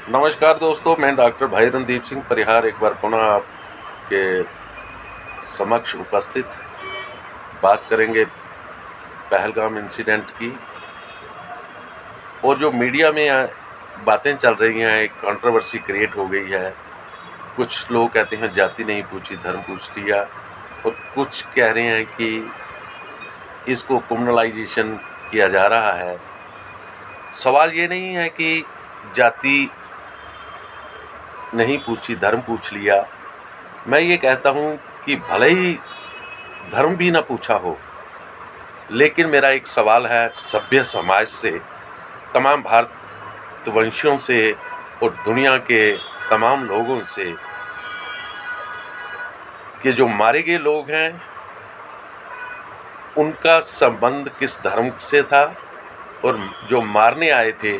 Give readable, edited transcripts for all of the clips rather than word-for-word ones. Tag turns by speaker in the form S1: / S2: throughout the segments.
S1: नमस्कार दोस्तों, मैं डॉक्टर भाई रणदीप सिंह परिहार एक बार पुनः आपके समक्ष उपस्थित। बात करेंगे पहलगाम इंसिडेंट की। और जो मीडिया में बातें चल रही हैं, एक कंट्रोवर्सी क्रिएट हो गई है। कुछ लोग कहते हैं जाति नहीं पूछी, धर्म पूछ लिया, और कुछ कह रहे हैं कि इसको कम्युनलाइजेशन किया जा रहा है। सवाल ये नहीं है कि जाति नहीं पूछी, धर्म पूछ लिया। मैं ये कहता हूँ कि भले ही धर्म भी ना पूछा हो, लेकिन मेरा एक सवाल है सभ्य समाज से, तमाम भारतवंशियों से और दुनिया के तमाम लोगों से, कि जो मारे गए लोग हैं उनका संबंध किस धर्म से था, और जो मारने आए थे,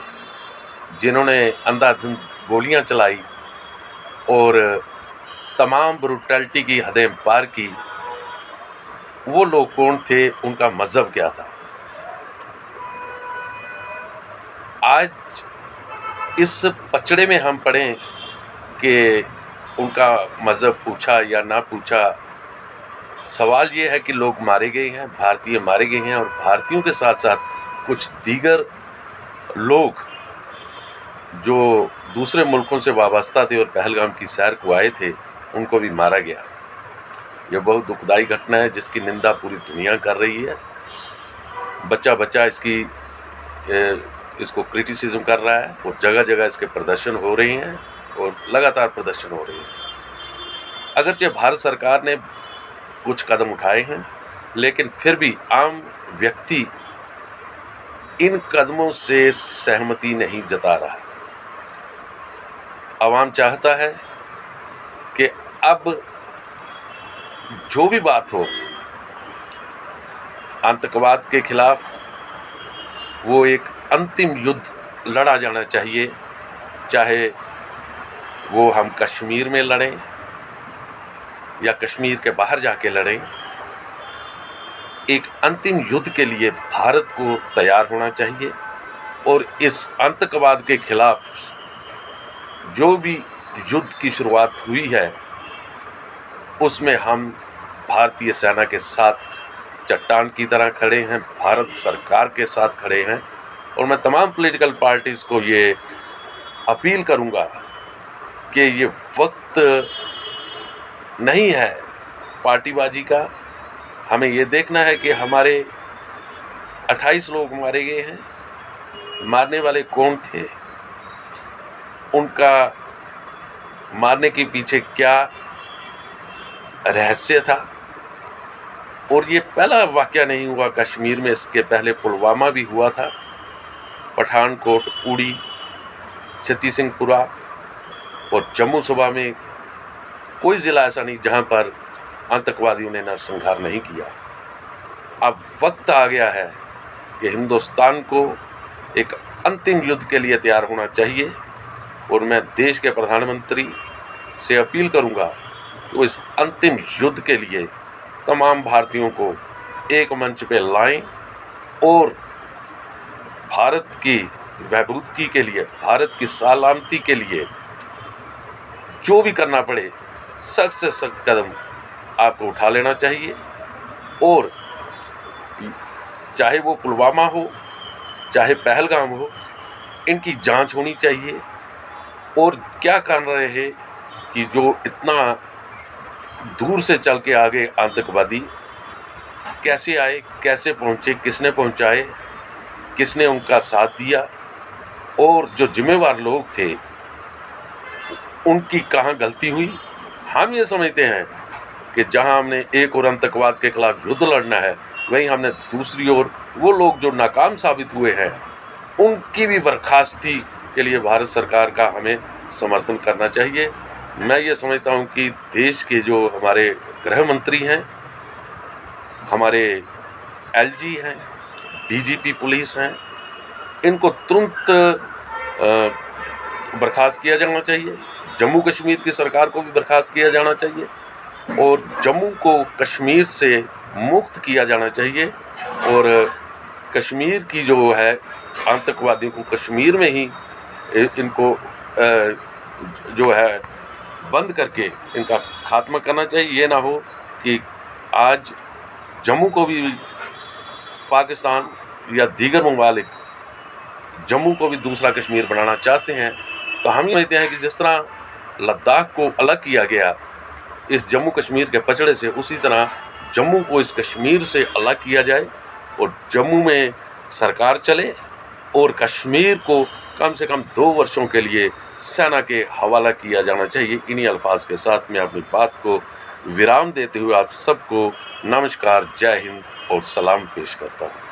S1: जिन्होंने अंधाधुंध गोलियां चलाई और तमाम ब्रूटैलिटी की हदें पार की, वो लोग कौन थे, उनका मजहब क्या था। आज इस पचड़े में हम पड़े कि उनका मजहब पूछा या ना पूछा। सवाल ये है कि लोग मारे गए हैं, भारतीय मारे गए हैं, और भारतीयों के साथ साथ कुछ दीगर लोग जो दूसरे मुल्कों से वाबस्ता थे और पहलगाम की सैर को आए थे, उनको भी मारा गया। यह बहुत दुखदाई घटना है जिसकी निंदा पूरी दुनिया कर रही है। बच्चा बच्चा इसको क्रिटिसिज्म कर रहा है, और जगह जगह इसके प्रदर्शन हो रहे हैं और लगातार प्रदर्शन हो रहे हैं। अगरचे भारत सरकार ने कुछ कदम उठाए हैं, लेकिन फिर भी आम व्यक्ति इन कदमों से सहमति नहीं जता रहा। आवाम चाहता है कि अब जो भी बात हो, आतंकवाद के खिलाफ वो एक अंतिम युद्ध लड़ा जाना चाहिए। चाहे वो हम कश्मीर में लड़ें या कश्मीर के बाहर जाके लड़ें, एक अंतिम युद्ध के लिए भारत को तैयार होना चाहिए। और इस आतंकवाद के खिलाफ जो भी युद्ध की शुरुआत हुई है, उसमें हम भारतीय सेना के साथ चट्टान की तरह खड़े हैं, भारत सरकार के साथ खड़े हैं। और मैं तमाम पॉलिटिकल पार्टीज़ को ये अपील करूंगा कि ये वक्त नहीं है पार्टीबाजी का। हमें ये देखना है कि हमारे 28 लोग मारे गए हैं। मारने वाले कौन थे, उनका मारने के पीछे क्या रहस्य था। और ये पहला वाकया नहीं हुआ कश्मीर में, इसके पहले पुलवामा भी हुआ था, पठानकोट, उड़ी, छत्ती सिंहपुरा और जम्मू सूबा में कोई ज़िला ऐसा नहीं जहां पर आतंकवादियों ने नरसंहार नहीं किया। अब वक्त आ गया है कि हिंदुस्तान को एक अंतिम युद्ध के लिए तैयार होना चाहिए। और मैं देश के प्रधानमंत्री से अपील करूंगा कि वो इस अंतिम युद्ध के लिए तमाम भारतीयों को एक मंच पे लाएं और भारत की वैभवती के लिए, भारत की सलामती के लिए जो भी करना पड़े, सख्त से सख्त कदम आपको उठा लेना चाहिए। और चाहे वो पुलवामा हो, चाहे पहलगाम हो, इनकी जांच होनी चाहिए। और क्या कारण रहे कि जो इतना दूर से चल के आगे आतंकवादी कैसे आए, कैसे पहुंचे, किसने पहुंचाए, किसने उनका साथ दिया, और जो जिम्मेवार लोग थे उनकी कहाँ गलती हुई। हम ये समझते हैं कि जहां हमने एक और आतंकवाद के खिलाफ युद्ध लड़ना है, वहीं हमने दूसरी ओर वो लोग जो नाकाम साबित हुए हैं, उनकी भी बर्खास्ती के लिए भारत सरकार का हमें समर्थन करना चाहिए। मैं ये समझता हूं कि देश के जो हमारे गृह मंत्री हैं, हमारे एलजी हैं, डीजीपी पुलिस हैं, इनको तुरंत बर्खास्त किया जाना चाहिए। जम्मू कश्मीर की सरकार को भी बर्खास्त किया जाना चाहिए और जम्मू को कश्मीर से मुक्त किया जाना चाहिए। और कश्मीर की जो है, आतंकवादियों को कश्मीर में ही इनको जो है बंद करके इनका खात्मा करना चाहिए। ये ना हो कि आज जम्मू को भी पाकिस्तान या दीगर ममालिक जम्मू को भी दूसरा कश्मीर बनाना चाहते हैं, तो हम ये कहते हैं कि जिस तरह लद्दाख को अलग किया गया इस जम्मू कश्मीर के पचड़े से, उसी तरह जम्मू को इस कश्मीर से अलग किया जाए और जम्मू में सरकार चले और कश्मीर को कम से कम 2 वर्षों के लिए सेना के हवाला किया जाना चाहिए। इन्हीं अल्फाज के साथ मैं अपनी बात को विराम देते हुए आप सबको नमस्कार, जय हिंद और सलाम पेश करता हूँ।